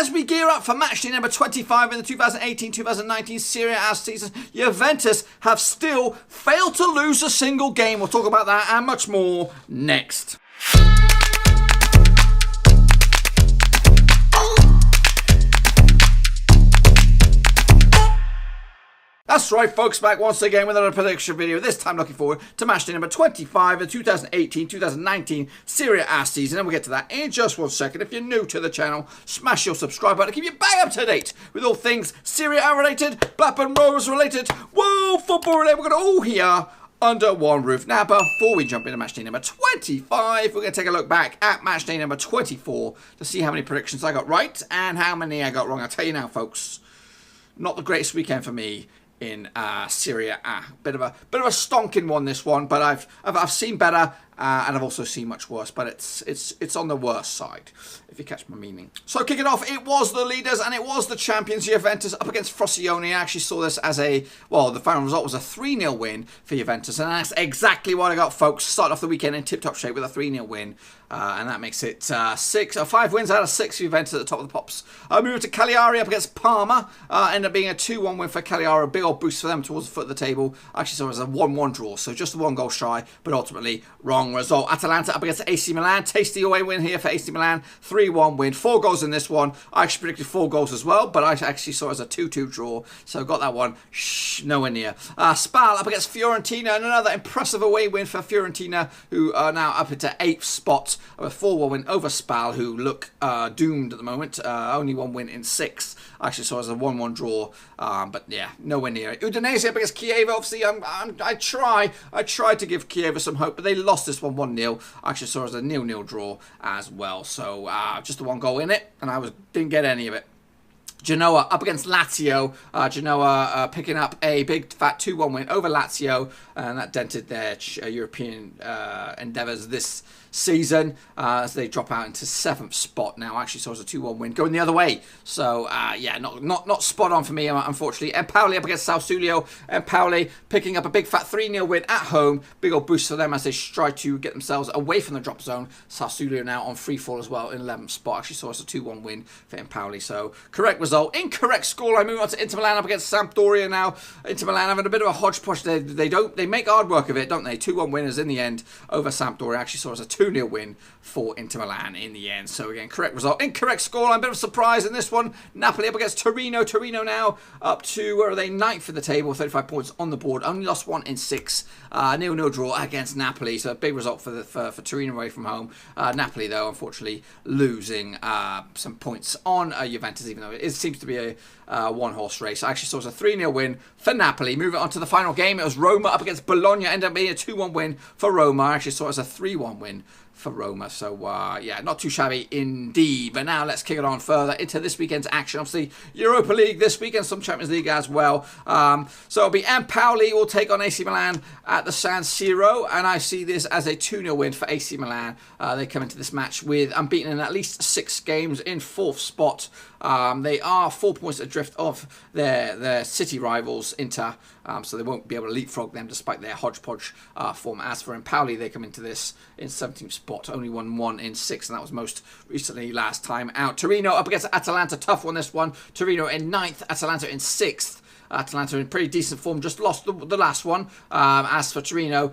as we gear up for matchday number 25 in the 2018-2019 Serie A season, Juventus have still failed to lose a single game. We'll talk about that and much more next. That's right, folks, back once again with another prediction video, this time looking forward to matchday number 25 of the 2018-2019 Serie A season, and we'll get to that in just 1 second. If you're new to the channel, smash your subscribe button to keep you bang up to date with all things Serie A related, Blackburn Rovers related, world football related. We're going to all hear under one roof. Now, before we jump into matchday number 25, we're going to take a look back at matchday number 24 to see how many predictions I got right and how many I got wrong. I'll tell you now, folks, not the greatest weekend for me in Serie A. Bit of a stonking one, this one, but I've seen better and I've also seen much worse, but it's on the worst side, if you catch my meaning. So kicking off, it was the leaders and it was the champions Juventus up against Frosinone. I actually saw this as the final result was a 3-0 win for Juventus, and that's exactly what I got, folks. Started off the weekend in tip-top shape with a 3-0 win, and that makes it 5 wins out of 6 for Juventus at the top of the pops. Moving to Cagliari up against Parma, ended up being a 2-1 win for Cagliari, a big old boost for them towards the foot of the table. I actually saw it as a 1-1 draw, so just 1 goal shy, but ultimately wrong result. Atalanta up against AC Milan, tasty away win here for AC Milan, 3-1 win, 4 goals in this one. I actually predicted 4 goals as well, but I actually saw it as a 2-2 draw, so got that one nowhere near. SPAL up against Fiorentina, and another impressive away win for Fiorentina, who are now up into 8th spot, a 4-1 win over SPAL, who look doomed at the moment. Only 1 win in 6. I actually saw it as a 1-1 draw, but yeah, nowhere near it. Udinese up against Chievo. Obviously, I tried to give Chievo some hope, but they lost this one 1-0. I actually saw it as a 0-0 draw as well. So just the 1 goal in it, and I didn't get any of it. Genoa up against Lazio. Genoa picking up a big fat 2-1 win over Lazio, and that dented their European endeavours this season as they drop out into 7th spot now. I actually saw it as a 2-1 win going the other way. So yeah, not spot on for me, unfortunately. Empoli up against Sassuolo. Empoli picking up a big fat 3-0 win at home. Big old boost for them as they try to get themselves away from the drop zone. Sassuolo now on free fall as well in 11th spot. Actually saw it as a 2-1 win for Empoli. So correct result. Incorrect score. I move on to Inter Milan up against Sampdoria now. Inter Milan having a bit of a hodgepodge. They make hard work of it, don't they? 2-1 winners in the end over Sampdoria. I actually saw it as a 2-0 win for Inter Milan in the end. So again, correct result. Incorrect score. I'm a bit of a surprise in this one. Napoli up against Torino. Torino now up to, where are they? 9th for the table, 35 points on the board. Only lost 1 in 6. 0-0 draw against Napoli. So a big result for Torino away from home. Napoli, though, unfortunately losing some points on Juventus, even though it seems to be a one-horse race. I actually saw it as a 3-0 win for Napoli. Moving on to the final game, it was Roma up against Bologna. Ended up being a 2-1 win for Roma. I actually saw it as a 3-1 win for Roma. So, yeah, not too shabby indeed. But now let's kick it on further into this weekend's action. Obviously, Europa League this weekend, some Champions League as well. So it'll be Empoli will take on AC Milan at the San Siro, and I see this as a 2-0 win for AC Milan. They come into this match with unbeaten in at least 6 games in 4th spot. They are 4 points adrift of their city rivals, Inter, so they won't be able to leapfrog them despite their hodgepodge form. As for Empoli, they come into this in 17th spot, only won 1 in 6, and that was most recently last time out. Torino up against Atalanta, tough one this one. Torino in 9th, Atalanta in 6th. Atalanta in pretty decent form, just lost the last one. As for Torino,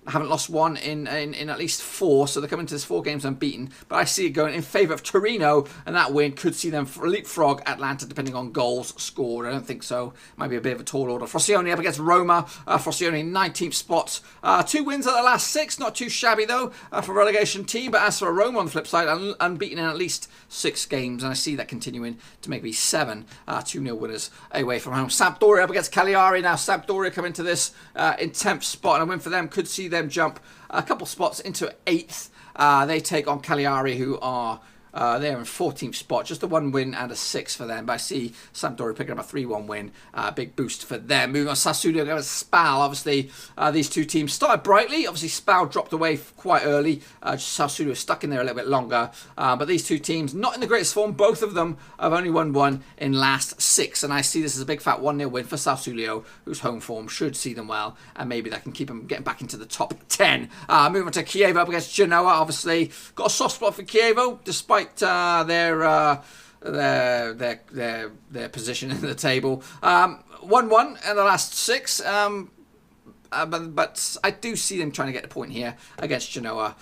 haven't lost 1 in at least 4, so they're coming to this 4 games unbeaten. But I see it going in favour of Torino, and that win could see them leapfrog Atalanta depending on goals scored. I don't think so. Might be a bit of a tall order. Frosinone up against Roma. Frosinone in 19th spot. 2 wins out of the last 6, not too shabby though for a relegation team. But as for Roma on the flip side, unbeaten in at least 6 games, and I see that continuing to maybe 7 2-0 winners away from home. Sampdoria up against Cagliari. Now Sampdoria come into this in 10th spot, and a win for them could see them jump a couple spots into 8th. They take on Cagliari, who are they're in 14th spot, just a 1 win and a 6 for them. But I see Sampdoria picking up a 3-1 win, big boost for them. Moving on, Sassuolo against SPAL. Obviously, these two teams started brightly. Obviously, SPAL dropped away quite early. Sassuolo was stuck in there a little bit longer. But these two teams, not in the greatest form. Both of them have only won 1 in last 6. And I see this as a big fat 1-0 win for Sassuolo, whose home form should see them well. And maybe that can keep them getting back into the top 10. Moving on to Chievo up against Genoa. Obviously, got a soft spot for Chievo, despite their their position in the table. 1-1 in the last 6. But I do see them trying to get a point here against Genoa.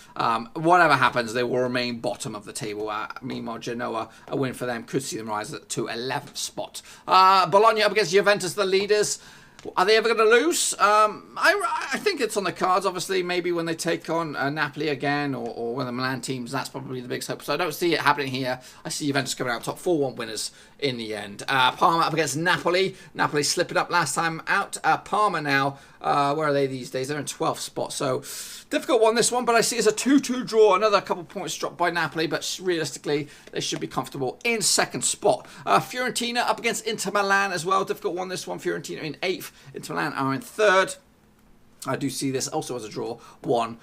Whatever happens, they will remain bottom of the table. Meanwhile, Genoa, a win for them could see them rise to 11th spot. Bologna up against Juventus, the leaders. Are they ever going to lose? I think it's on the cards, obviously. Maybe when they take on Napoli again or one of the Milan teams, that's probably the biggest hope. So I don't see it happening here. I see Juventus coming out top 4-1 winners in the end. Parma up against Napoli. Napoli slipping up last time out. Parma now, where are they these days? They're in 12th spot. So difficult one, this one, but I see it as a 2-2 draw. Another couple points dropped by Napoli, but realistically, they should be comfortable in 2nd spot. Fiorentina up against Inter Milan as well. Difficult one, this one. Fiorentina in 8th. Inter Milan are in 3rd. I do see this also as a draw. 1-1.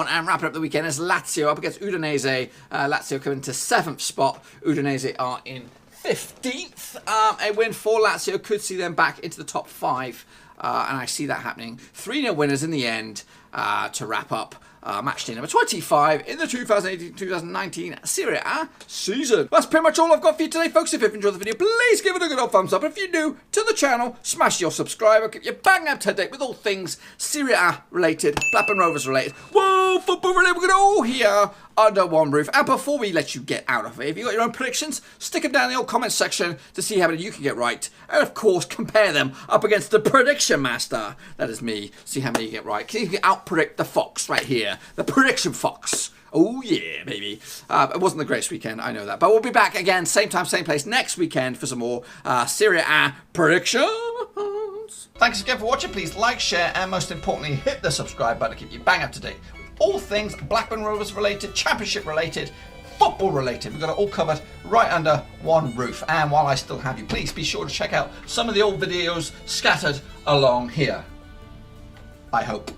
And wrapping up the weekend is Lazio up against Udinese. Lazio coming to 7th spot. Udinese are in 15th. A win for Lazio could see them back into the top 5. And I see that happening. 3-0 winners in the end to wrap up match day number 25 in the 2018-2019 Serie A season. That's pretty much all I've got for you today, folks. If you've enjoyed the video, please give it a good old thumbs up. If you're new to the channel, smash your subscribe. Keep you bang up to date with all things Serie A related, Blackburn Rovers related, whoa, football related. We're going to all here under one roof. And before we let you get out of it, if you've got your own predictions, stick them down in the old comments section to see how many you can get right. And of course, compare them up against the prediction master. That is me. See how many you get right. You can out-predict the fox right here. The prediction fox. Oh yeah, baby. It wasn't the greatest weekend, I know that. But we'll be back again, same time, same place, next weekend for some more Serie A predictions. Thanks again for watching. Please like, share, and most importantly, hit the subscribe button to keep you bang up to date. All things Blackburn Rovers related, championship related, football related. We've got it all covered right under one roof. And while I still have you, please be sure to check out some of the old videos scattered along here. I hope.